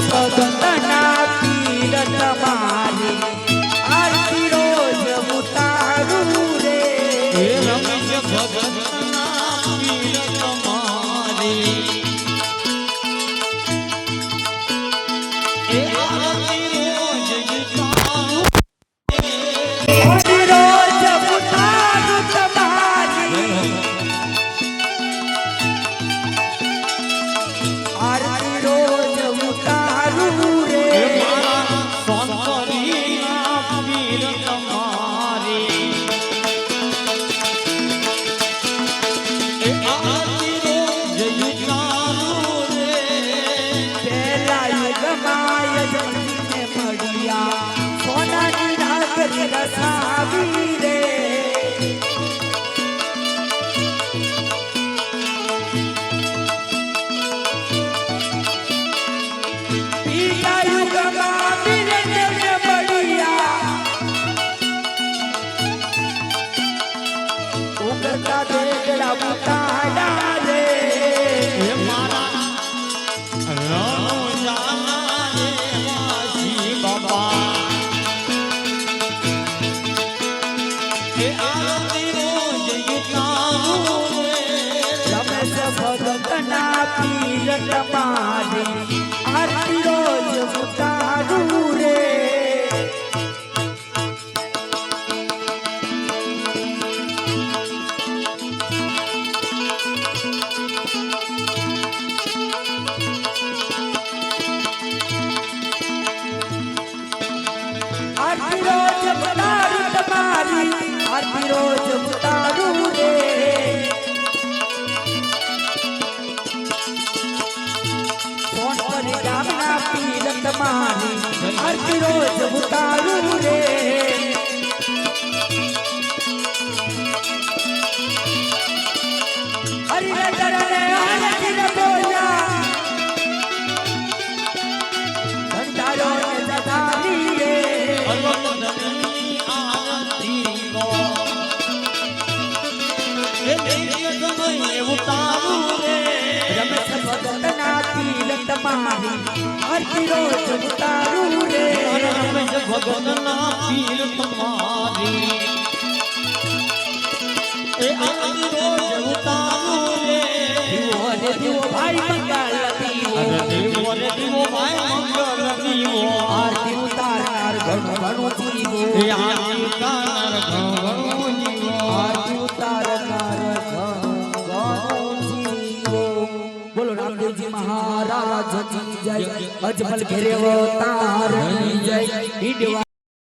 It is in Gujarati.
ભગતના પીર તમારી આરતી રોજ ઉતારું રે રમેશ ભગતના પીર તમારી ભગતના પીર તમારી આરતી રોજ ઉતારું રે આરતી રોજ ઉતારું તમારી આરતી રોજ ઉતારું રે ગામના પીર તમારી આરતી રોજ ઉતારું રે હરિને ચરણે આરતી ને બોલ્યા ધંધારો ને જગાવી રે આરતી ગો એ સમય ઉતારું રે રમેશ ભગતના પીર તમારી આરતી રોજ ઉતારું રે રમેશ ભગતના પીર તમારી એ આરતી રોજ ઉતારું રે દીવો રે દીવો ભાઈ મંગળ દીવો દીવો રે દીવો ભાઈ મંગળ દીવો આરતી ઉતારનાર ઘણું ઘણું જીવો એ આરતી ઉતારનાર ઘણું ઘણું જીવો આરતી ઉતારનાર મહારાજ જય અજમલ ઘેરે અવતાર જય